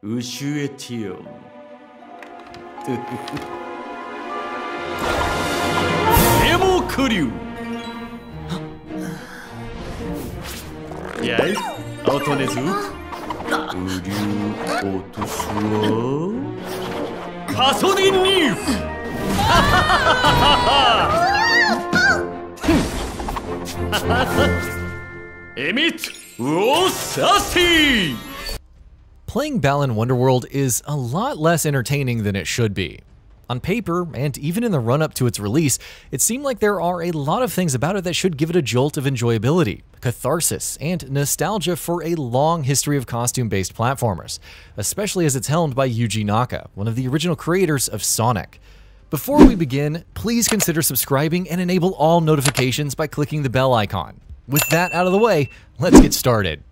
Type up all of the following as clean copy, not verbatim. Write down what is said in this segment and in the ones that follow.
우슈에티움. 데모 크류. 야이, 어떠네즈? 의류 오투수어. 가소니님. 에밋 오사시. Playing Balan Wonderworld is a lot less entertaining than it should be. On paper, and even in the run-up to its release, it seemed like there are a lot of things about it that should give it a jolt of enjoyability, catharsis, and nostalgia for a long history of costume-based platformers, especially as it's helmed by Yuji Naka, one of the original creators of Sonic. Before we begin, please consider subscribing and enable all notifications by clicking the bell icon. With that out of the way, let's get started.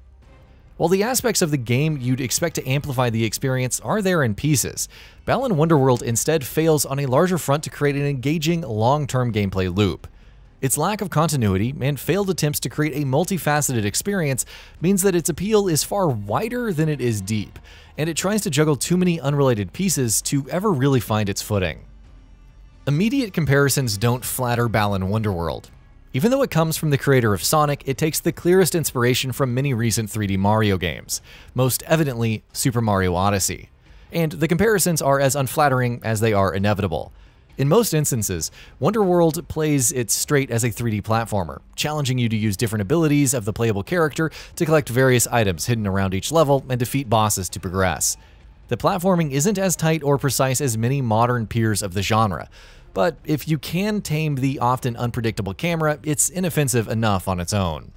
While the aspects of the game you'd expect to amplify the experience are there in pieces, Balan Wonderworld instead fails on a larger front to create an engaging, long-term gameplay loop. Its lack of continuity and failed attempts to create a multifaceted experience means that its appeal is far wider than it is deep, and it tries to juggle too many unrelated pieces to ever really find its footing. Immediate comparisons don't flatter Balan Wonderworld. Even though it comes from the creator of Sonic, it takes the clearest inspiration from many recent 3D Mario games, most evidently Super Mario Odyssey. And the comparisons are as unflattering as they are inevitable. In most instances, Wonderworld plays it straight as a 3D platformer, challenging you to use different abilities of the playable character to collect various items hidden around each level and defeat bosses to progress. The platforming isn't as tight or precise as many modern peers of the genre, but if you can tame the often unpredictable camera, it's inoffensive enough on its own.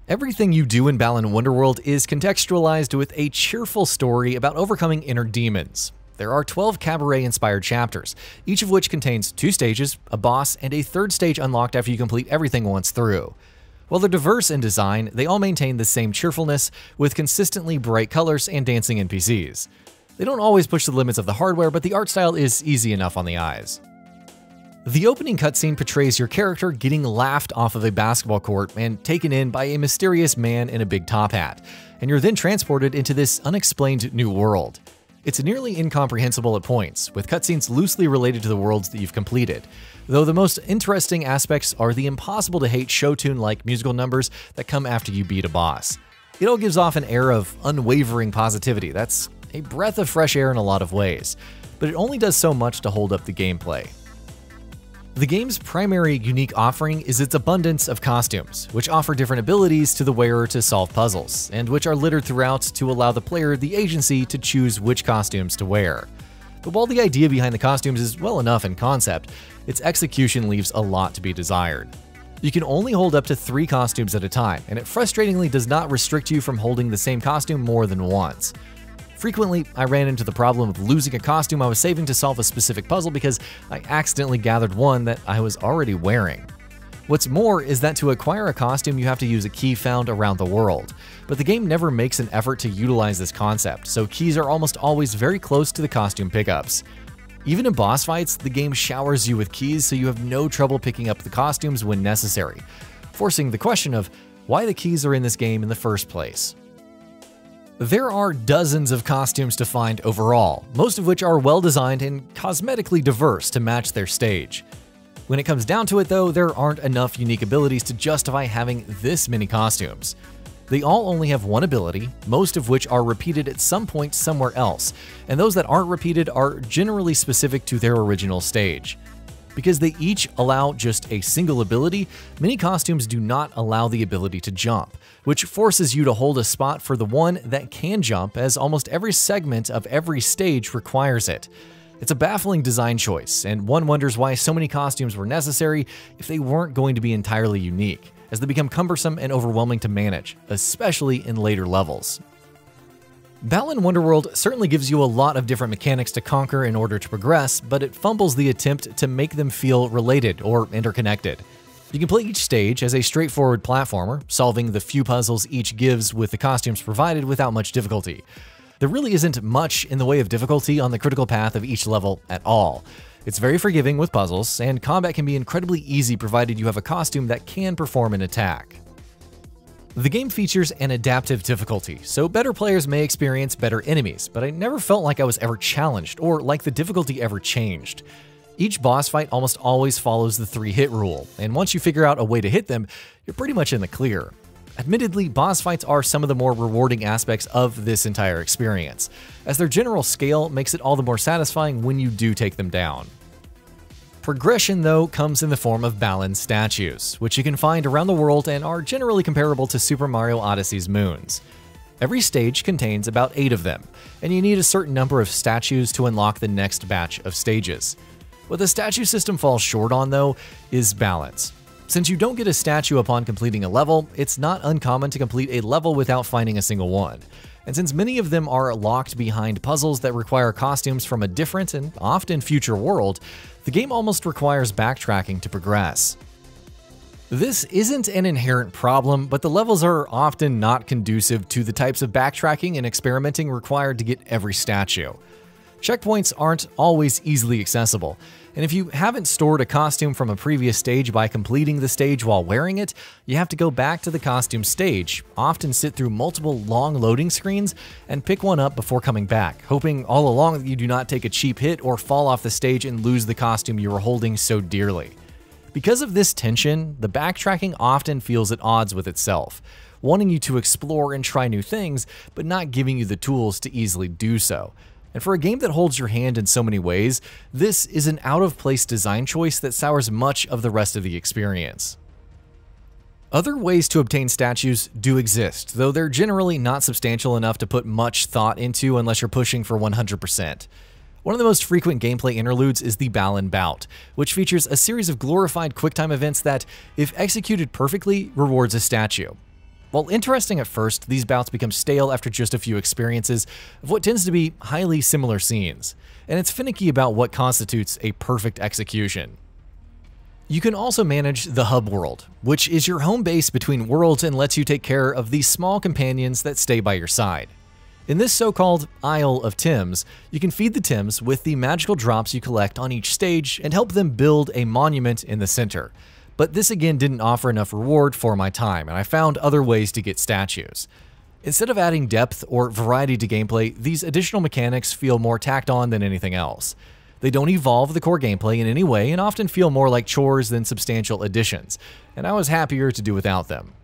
Everything you do in Balan Wonderworld is contextualized with a cheerful story about overcoming inner demons. There are 12 cabaret-inspired chapters, each of which contains 2 stages, a boss, and a 3rd stage unlocked after you complete everything once through. While they're diverse in design, they all maintain the same cheerfulness, with consistently bright colors and dancing NPCs. They don't always push the limits of the hardware, but the art style is easy enough on the eyes. The opening cutscene portrays your character getting laughed off of a basketball court and taken in by a mysterious man in a big top hat, and you're then transported into this unexplained new world. It's nearly incomprehensible at points, with cutscenes loosely related to the worlds that you've completed, though the most interesting aspects are the impossible-to-hate show tune-like musical numbers that come after you beat a boss. It all gives off an air of unwavering positivity that's a breath of fresh air in a lot of ways, but it only does so much to hold up the gameplay. The game's primary unique offering is its abundance of costumes, which offer different abilities to the wearer to solve puzzles, and which are littered throughout to allow the player the agency to choose which costumes to wear. But while the idea behind the costumes is well enough in concept, its execution leaves a lot to be desired. You can only hold up to 3 costumes at a time, and it frustratingly does not restrict you from holding the same costume more than once. Frequently, I ran into the problem of losing a costume I was saving to solve a specific puzzle because I accidentally gathered one that I was already wearing. What's more is that to acquire a costume you have to use a key found around the world, but the game never makes an effort to utilize this concept, so keys are almost always very close to the costume pickups. Even in boss fights, the game showers you with keys so you have no trouble picking up the costumes when necessary, forcing the question of why the keys are in this game in the first place. There are dozens of costumes to find overall, most of which are well designed and cosmetically diverse to match their stage. When it comes down to it though, there aren't enough unique abilities to justify having this many costumes. They all only have one ability, most of which are repeated at some point somewhere else, and those that aren't repeated are generally specific to their original stage. Because they each allow just a single ability, many costumes do not allow the ability to jump, which forces you to hold a spot for the one that can jump, as almost every segment of every stage requires it. It's a baffling design choice, and one wonders why so many costumes were necessary if they weren't going to be entirely unique, as they become cumbersome and overwhelming to manage, especially in later levels. Balan Wonderworld certainly gives you a lot of different mechanics to conquer in order to progress, but it fumbles the attempt to make them feel related or interconnected. You can play each stage as a straightforward platformer, solving the few puzzles each gives with the costumes provided without much difficulty. There really isn't much in the way of difficulty on the critical path of each level at all. It's very forgiving with puzzles, and combat can be incredibly easy provided you have a costume that can perform an attack. The game features an adaptive difficulty, so better players may experience better enemies, but I never felt like I was ever challenged or like the difficulty ever changed. Each boss fight almost always follows the 3-hit rule, and once you figure out a way to hit them, you're pretty much in the clear. Admittedly, boss fights are some of the more rewarding aspects of this entire experience, as their general scale makes it all the more satisfying when you do take them down. Progression, though, comes in the form of Balan statues, which you can find around the world and are generally comparable to Super Mario Odyssey's moons. Every stage contains about 8 of them, and you need a certain number of statues to unlock the next batch of stages. What the statue system falls short on, though, is balance. Since you don't get a statue upon completing a level, it's not uncommon to complete a level without finding a single one. And since many of them are locked behind puzzles that require costumes from a different and often future world, the game almost requires backtracking to progress. This isn't an inherent problem, but the levels are often not conducive to the types of backtracking and experimenting required to get every statue. Checkpoints aren't always easily accessible, and if you haven't stored a costume from a previous stage by completing the stage while wearing it, you have to go back to the costume stage, often sit through multiple long loading screens, and pick one up before coming back, hoping all along that you do not take a cheap hit or fall off the stage and lose the costume you were holding so dearly. Because of this tension, the backtracking often feels at odds with itself, wanting you to explore and try new things, but not giving you the tools to easily do so. And for a game that holds your hand in so many ways, this is an out-of-place design choice that sours much of the rest of the experience. Other ways to obtain statues do exist, though they're generally not substantial enough to put much thought into unless you're pushing for 100%. One of the most frequent gameplay interludes is the Balan Bout, which features a series of glorified QuickTime events that, if executed perfectly, rewards a statue. While interesting at first, these bouts become stale after just a few experiences of what tends to be highly similar scenes, and it's finicky about what constitutes a perfect execution. You can also manage the hub world, which is your home base between worlds and lets you take care of these small companions that stay by your side. In this so-called Isle of Tims, you can feed the Tims with the magical drops you collect on each stage and help them build a monument in the center. But this again didn't offer enough reward for my time, and I found other ways to get statues. Instead of adding depth or variety to gameplay, these additional mechanics feel more tacked on than anything else. They don't evolve the core gameplay in any way and often feel more like chores than substantial additions, and I was happier to do without them.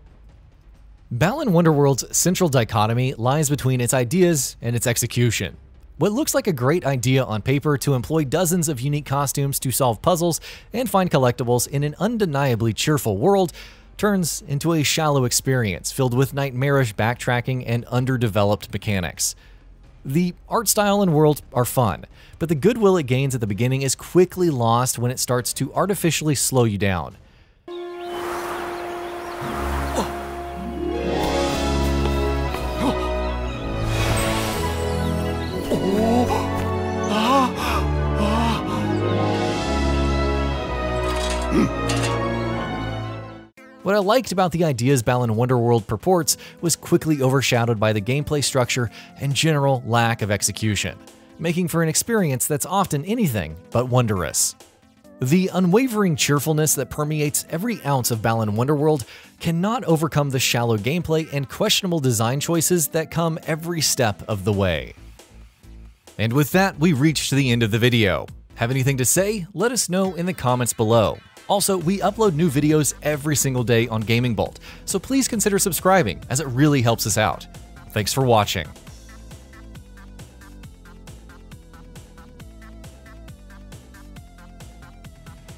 Balan Wonderworld's central dichotomy lies between its ideas and its execution. What looks like a great idea on paper to employ dozens of unique costumes to solve puzzles and find collectibles in an undeniably cheerful world turns into a shallow experience filled with nightmarish backtracking and underdeveloped mechanics. The art style and world are fun, but the goodwill it gains at the beginning is quickly lost when it starts to artificially slow you down. What I liked about the ideas Balan Wonderworld purports was quickly overshadowed by the gameplay structure and general lack of execution, making for an experience that's often anything but wondrous. The unwavering cheerfulness that permeates every ounce of Balan Wonderworld cannot overcome the shallow gameplay and questionable design choices that come every step of the way. And with that, we reached the end of the video. Have anything to say? Let us know in the comments below. Also, we upload new videos every single day on GamingBolt, so please consider subscribing as it really helps us out. Thanks for watching.